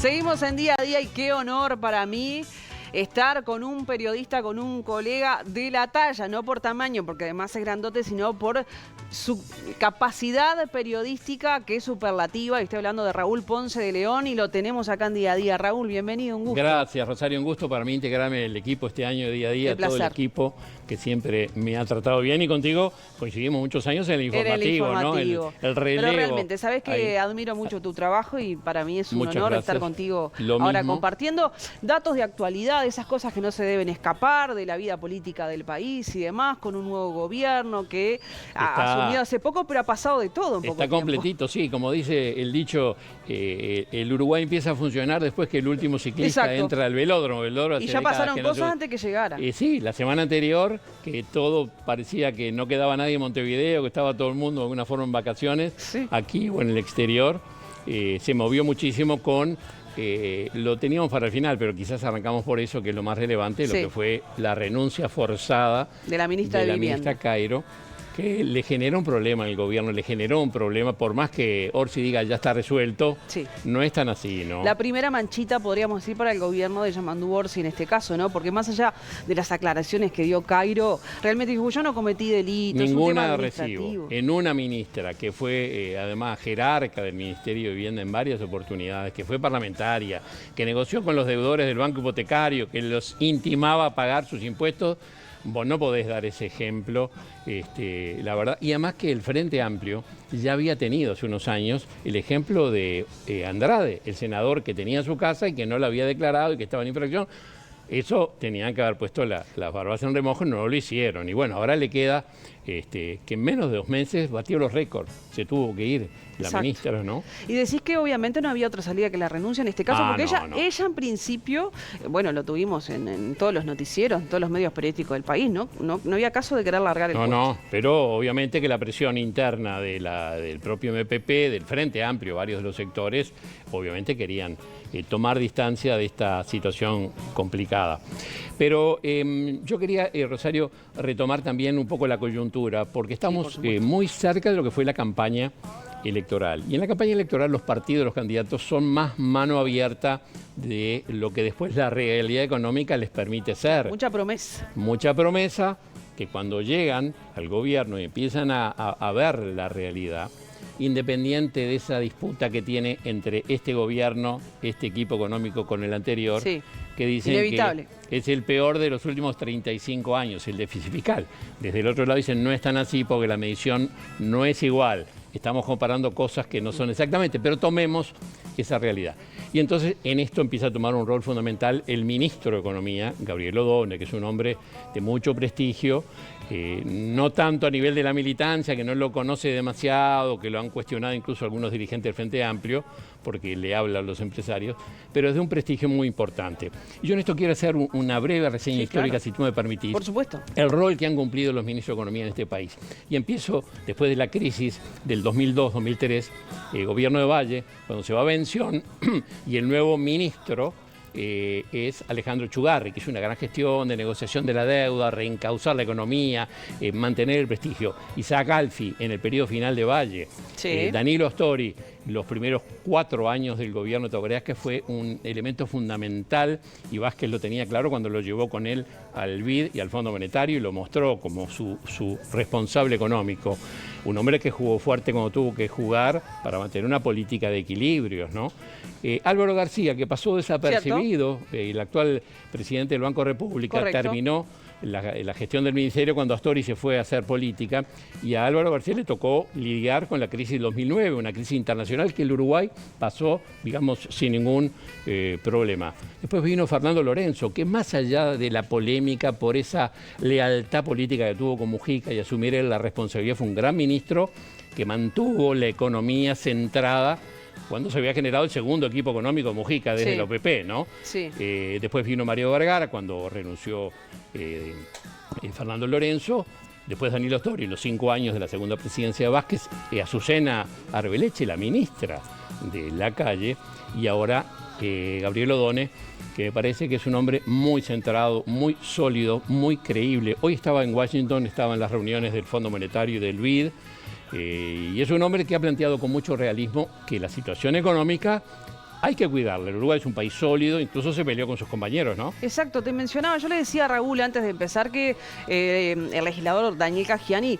Seguimos en Día a Día y qué honor para mí estar con un periodista, con un colega de la talla, no por tamaño, porque además es grandote, sino por su capacidad periodística, que es superlativa. Y estoy hablando de Raúl Ponce de León y lo tenemos acá en Día a Día. Raúl, bienvenido, un gusto. Gracias, Rosario, un gusto para mí integrarme en el equipo este año de Día a Día, todo el equipo que siempre me ha tratado bien, y contigo coincidimos muchos años en el informativo, ¿no? El relevo. Pero realmente, sabes que admiro mucho tu trabajo y para mí es un honor estar contigo ahora compartiendo datos de actualidad, esas cosas que no se deben escapar de la vida política del país y demás, con un nuevo gobierno que ha asumido hace poco, pero ha pasado de todo un poco. Está completito, sí, como dice el dicho, el Uruguay empieza a funcionar después que el último ciclista entra al velódromo. Y ya pasaron cosas antes que llegara. Sí, la semana anterior, que todo parecía que no quedaba nadie en Montevideo, que estaba todo el mundo de alguna forma en vacaciones, aquí o en el exterior, se movió muchísimo con... lo teníamos para el final, pero quizás arrancamos por eso, que es lo más relevante, lo que fue la renuncia forzada de la ministra Cairo, que le generó un problema al gobierno, le generó un problema, por más que Orsi diga ya está resuelto, no es tan así, ¿no? La primera manchita, podríamos decir, para el gobierno de Yamandú Orsi en este caso, ¿no? Porque más allá de las aclaraciones que dio Cairo, realmente dijo, yo no cometí delitos, ninguna recibo. En una ministra que fue además jerarca del Ministerio de Vivienda en varias oportunidades, que fue parlamentaria, que negoció con los deudores del Banco Hipotecario, que los intimaba a pagar sus impuestos. Vos no podés dar ese ejemplo, la verdad. Y además que el Frente Amplio ya había tenido hace unos años el ejemplo de Andrade, el senador que tenía su casa y que no la había declarado y que estaba en infracción. Eso tenían que haber puesto las barbas en remojo, no lo hicieron. Y bueno, ahora le queda que en menos de 2 meses batió los récords. Se tuvo que ir la ministra, ¿no? Y decís que obviamente no había otra salida que la renuncia en este caso, porque ella en principio, bueno, lo tuvimos en todos los noticieros, en todos los medios periodísticos del país, ¿no? No había caso de querer largar el puesto. No, pero obviamente que la presión interna del propio MPP, del Frente Amplio, varios de los sectores, obviamente querían tomar distancia de esta situación complicada. Pero yo quería, Rosario, retomar también un poco la coyuntura, porque estamos muy cerca de lo que fue la campaña electoral. Y en la campaña electoral los partidos, los candidatos son más mano abierta de lo que después la realidad económica les permite ser. Mucha promesa. Mucha promesa, que cuando llegan al gobierno y empiezan a ver la realidad, independiente de esa disputa que tiene entre este gobierno, este equipo económico con el anterior, que dicen que es el peor de los últimos 35 años, el déficit fiscal. Desde el otro lado dicen no es tan así porque la medición no es igual. Estamos comparando cosas que no son exactamente, pero tomemos esa realidad. Y entonces en esto empieza a tomar un rol fundamental el ministro de Economía, Gabriel Odone, que es un hombre de mucho prestigio, no tanto a nivel de la militancia, que no lo conoce demasiado, que lo han cuestionado incluso algunos dirigentes del Frente Amplio, porque le hablan los empresarios, pero es de un prestigio muy importante. Y yo en esto quiero hacer una breve reseña histórica, si tú me permitís. Por supuesto. El rol que han cumplido los ministros de Economía en este país. Y empiezo después de la crisis del 2002-2003, el gobierno de Valle, cuando se va a Bención, y el nuevo ministro es Alejandro Chugarri, que hizo una gran gestión de negociación de la deuda, reencauzar la economía, mantener el prestigio. Isaac Alfi, en el periodo final de Valle. Danilo Astori, los primeros 4 años del gobierno de Tabaré, que fue un elemento fundamental, y Vázquez lo tenía claro cuando lo llevó con él al BID y al Fondo Monetario y lo mostró como su responsable económico. Un hombre que jugó fuerte cuando tuvo que jugar para mantener una política de equilibrios, ¿no? Álvaro García, que pasó desapercibido, el actual presidente del Banco República, terminó la gestión del ministerio cuando Astori se fue a hacer política, y a Álvaro García le tocó lidiar con la crisis del 2009, una crisis internacional que el Uruguay pasó, digamos, sin ningún problema. Después vino Fernando Lorenzo, que más allá de la polémica por esa lealtad política que tuvo con Mujica y asumir la responsabilidad, fue un gran ministro que mantuvo la economía centrada cuando se había generado el segundo equipo económico de Mujica desde la OPP, ¿no? Después vino Mario Vergara cuando renunció Fernando Lorenzo, después Danilo Astori, los 5 años de la segunda presidencia de Vázquez, Azucena Arbeleche, la ministra de la calle, y ahora Gabriel Odone, que me parece que es un hombre muy centrado, muy sólido, muy creíble. Hoy estaba en Washington, estaba en las reuniones del Fondo Monetario y del BID, y es un hombre que ha planteado con mucho realismo que la situación económica hay que cuidarlo. El Uruguay es un país sólido, incluso se peleó con sus compañeros, ¿no? Exacto, te mencionaba, yo le decía a Raúl antes de empezar que el legislador Daniel Caggiani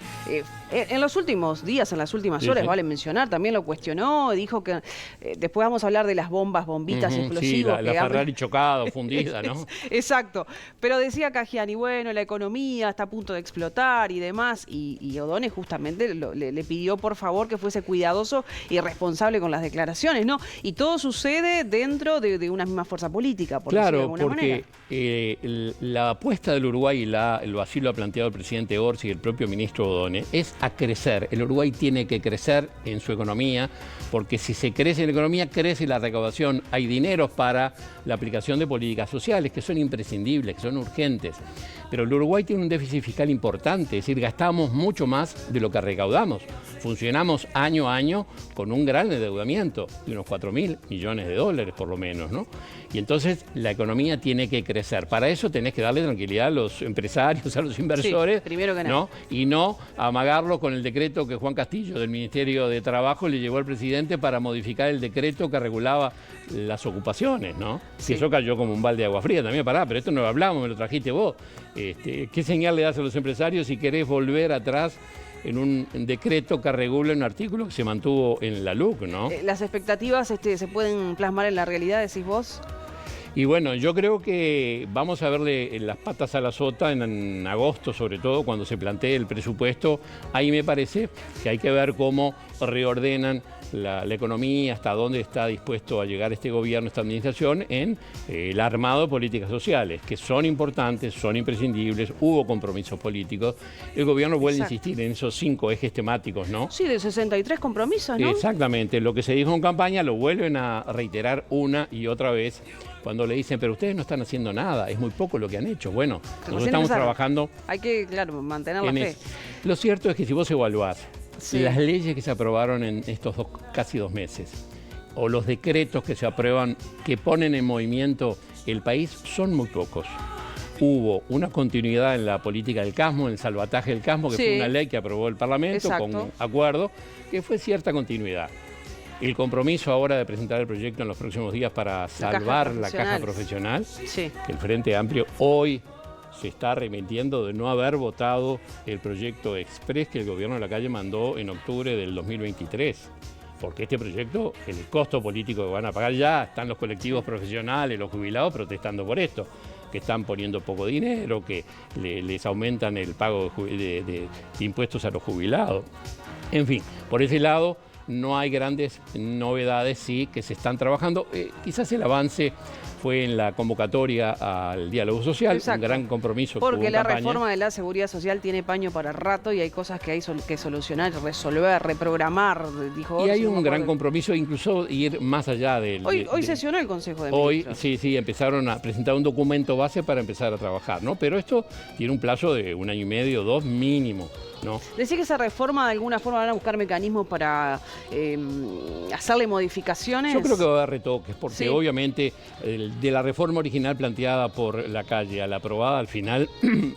en los últimos días, en las últimas horas, vale mencionar, también lo cuestionó, dijo que después vamos a hablar de las bombitas explosivas. Sí, la Ferrari chocada, fundida, ¿no? Exacto, pero decía Caggiani, bueno, la economía está a punto de explotar y demás, y O'Donnell justamente le pidió por favor que fuese cuidadoso y responsable con las declaraciones, ¿no? Y todo sucede dentro de una misma fuerza política, por decirlo de alguna manera. La apuesta del Uruguay, y así lo ha planteado el presidente Orsi y el propio ministro O'Donnell, es a crecer. El Uruguay tiene que crecer en su economía, porque si se crece en la economía, crece la recaudación. Hay dineros para la aplicación de políticas sociales que son imprescindibles, que son urgentes. Pero el Uruguay tiene un déficit fiscal importante, es decir, gastamos mucho más de lo que recaudamos. Funcionamos año a año con un gran endeudamiento de unos 4.000 millones de dólares por lo menos, ¿no? Y entonces la economía tiene que crecer. Para eso tenés que darle tranquilidad a los empresarios, a los inversores, sí, primero que nada, ¿no? Y no amagarlo con el decreto que Juan Castillo del Ministerio de Trabajo le llevó al presidente para modificar el decreto que regulaba las ocupaciones, ¿no? Sí. Y eso cayó como un balde de agua fría también, pero esto no lo hablamos, me lo trajiste vos. ¿Qué señal le das a los empresarios si querés volver atrás en un decreto que regula un artículo que se mantuvo en la LUC, ¿no? ¿Las expectativas se pueden plasmar en la realidad, decís vos? Y bueno, yo creo que vamos a verle las patas a la sota en agosto, sobre todo cuando se plantee el presupuesto. Ahí me parece que hay que ver cómo reordenan la economía, hasta dónde está dispuesto a llegar este gobierno, esta administración, en el armado de políticas sociales, que son importantes, son imprescindibles, hubo compromisos políticos. El gobierno vuelve a insistir en esos 5 ejes temáticos, ¿no? Sí, de 63 compromisos, ¿no? Exactamente, lo que se dijo en campaña lo vuelven a reiterar una y otra vez, cuando le dicen, pero ustedes no están haciendo nada, es muy poco lo que han hecho. Bueno, nosotros estamos trabajando. Hay que, claro, mantener la fe. Lo cierto es que si vos evaluás las leyes que se aprobaron en estos casi 2 meses, o los decretos que se aprueban, que ponen en movimiento el país, son muy pocos. Hubo una continuidad en la política del casmo, en el salvataje del casmo, que fue una ley que aprobó el Parlamento con acuerdo, que fue cierta continuidad. El compromiso ahora de presentar el proyecto en los próximos días para salvar la caja profesional, que el Frente Amplio hoy se está arrepintiendo de no haber votado el proyecto express que el gobierno de la calle mandó en octubre del 2023. Porque este proyecto, el costo político que van a pagar, ya están los colectivos profesionales, los jubilados protestando por esto, que están poniendo poco dinero, que les aumentan el pago de impuestos a los jubilados. En fin, por ese lado no hay grandes novedades, sí, que se están trabajando. Quizás el avance fue en la convocatoria al diálogo social, un gran compromiso. Porque la reforma de la seguridad social tiene paño para rato y hay cosas que hay que solucionar, resolver, reprogramar, dijo. Y hay un gran compromiso, incluso ir más allá del... Hoy sesionó el Consejo de Ministros. Hoy, sí, empezaron a presentar un documento base para empezar a trabajar, ¿no? Pero esto tiene un plazo de 1 año y medio, 2 mínimo, ¿no? Decía que esa reforma de alguna forma van a buscar mecanismos para hacerle modificaciones. Yo creo que va a haber retoques, porque obviamente de la reforma original planteada por la calle a la aprobada, al final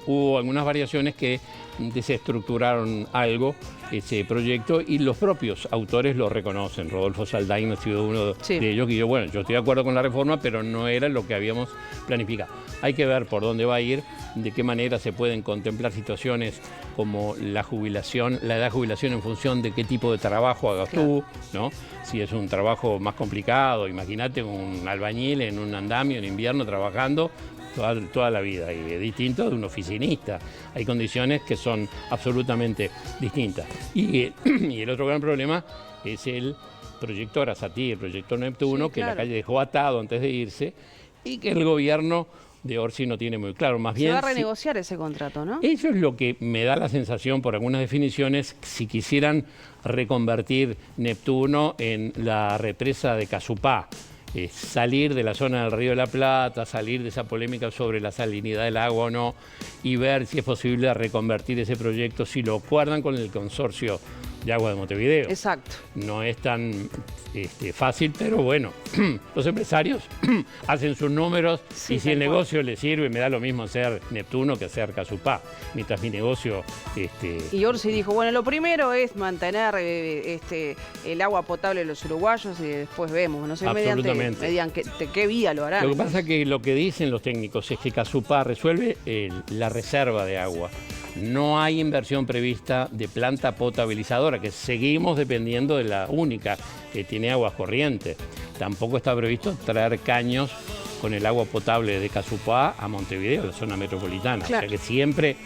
hubo algunas variaciones que desestructuraron algo ese proyecto y los propios autores lo reconocen. Rodolfo Saldain ha sido uno de ellos que yo estoy de acuerdo con la reforma, pero no era lo que habíamos planificado. Hay que ver por dónde va a ir, de qué manera se pueden contemplar situaciones como la jubilación, la edad de jubilación en función de qué tipo de trabajo hagas tú, ¿no? Si es un trabajo más complicado, imagínate un albañil en un andamio en invierno trabajando toda la vida, y es distinto de un oficinista. Hay condiciones que son absolutamente distintas. Y el otro gran problema es el proyecto Arasatí, el proyecto Neptuno, que la calle dejó atado antes de irse y que el gobierno de Orsi no tiene muy claro. Más bien, se va a renegociar ese contrato, ¿no? Eso es lo que me da la sensación por algunas definiciones, si quisieran reconvertir Neptuno en la represa de Casupá. Salir de la zona del Río de la Plata, salir de esa polémica sobre la salinidad del agua o no, y ver si es posible reconvertir ese proyecto, si lo acuerdan con el consorcio de agua de Montevideo. Exacto. No es tan fácil, pero bueno, los empresarios hacen sus números Sí, y si el tal cual. negocio les sirve, me da lo mismo hacer Neptuno que hacer Casupá. Mientras mi negocio... Y Orsi dijo, bueno, lo primero es mantener el agua potable de los uruguayos y después vemos, no sé, Absolutamente. mediante qué vía lo harán. Lo que pasa es que lo que dicen los técnicos es que Casupá resuelve la reserva de agua. No hay inversión prevista de planta potabilizadora, que seguimos dependiendo de la única que tiene aguas corrientes. Tampoco está previsto traer caños con el agua potable de Casupá a Montevideo, la zona metropolitana. Claro. O sea que siempre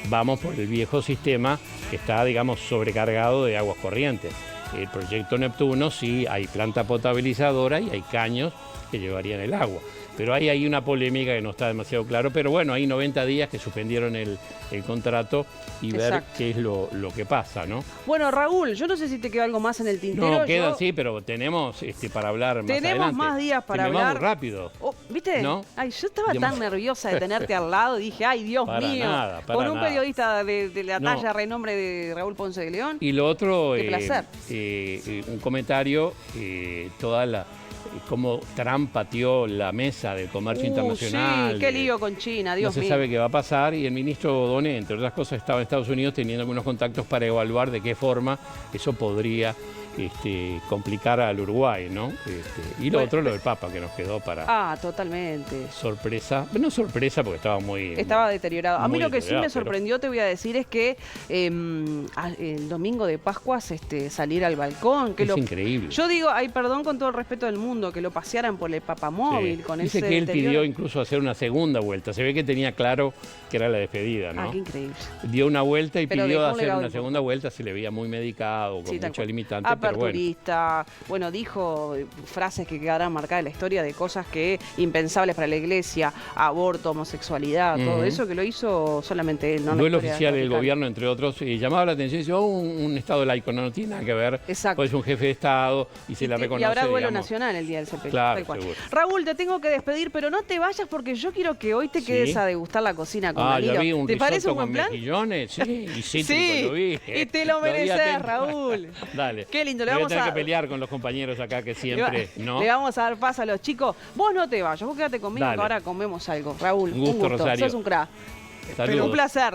vamos por el viejo sistema que está, digamos, sobrecargado de aguas corrientes. El proyecto Neptuno sí hay planta potabilizadora y hay caños que llevarían el agua. Pero hay ahí una polémica que no está demasiado claro. Pero bueno, hay 90 días que suspendieron el contrato y ver Exacto. qué es lo que pasa, ¿no? Bueno, Raúl, yo no sé si te queda algo más en el tintero. No, queda yo- así, pero tenemos para hablar más adelante. Tenemos más días para Se me va hablar. muy rápido. Oh, ¿viste? ¿No? Ay, yo estaba Digamos- tan nerviosa de tenerte al lado, dije, ay, Dios Para mío. nada, para con un nada. periodista de la No. talla, renombre de Raúl Ponce de León. Y lo otro, Qué placer. un comentario, cómo Trump pateó la mesa del comercio internacional. Sí, qué lío con China, Dios No se mío. sabe qué va a pasar y el ministro Doné, entre otras cosas, estaba en Estados Unidos teniendo algunos contactos para evaluar de qué forma eso podría complicar al Uruguay, ¿no? Y lo Bueno. otro, lo del Papa, que nos quedó para Ah, totalmente. sorpresa. No sorpresa porque estaba muy... Estaba deteriorado. A mí muy lo que sí me deteriorado, pero- sorprendió, te voy a decir, es que el domingo de Pascuas salir al balcón. Que Es lo, increíble. Yo digo, ay, perdón con todo el respeto del mundo, que lo pasearan por el papamóvil Sí. con Dice ese que él deterioro. pidió incluso hacer una segunda vuelta. Se ve que tenía claro que era la despedida, ¿no? Ah, qué increíble. Dio una vuelta y Pero pidió dejó un hacer legado una importante. segunda vuelta. Se le veía muy medicado, con Sí, tal mucha cual. limitante, pero bueno. Aperturista, bueno, dijo frases que quedarán marcadas en la historia de cosas que impensables para la iglesia, aborto, homosexualidad, todo Ujú. eso que lo hizo solamente él, ¿no? En la Duelo historia oficial del vaticana. gobierno, entre otros, llamaba la atención. Dice, un Estado laico, no tiene nada que ver. Exacto. Pues es un jefe de Estado y se la reconoce. Y habrá duelo digamos. nacional el día del sepelio. Claro, tal cual. seguro. Raúl, te tengo que despedir, pero no te vayas porque yo quiero que hoy te quedes Sí. a degustar la cocina con Ah, ya Danilo. vi un ¿Te parece un risotto buen con plan? mejillones, sí, y cítrico, Sí, lo vi. y te lo vi mereces, atento. Raúl. Dale. Qué lindo, le Voy vamos a tener a- que pelear con los compañeros acá que siempre, ¿no? Le vamos a dar paso a los chicos. Vos no te vayas, vos quédate conmigo Dale. que ahora comemos algo. Raúl, Un gusto, Rosario. sos un crack. Saludos. Un placer.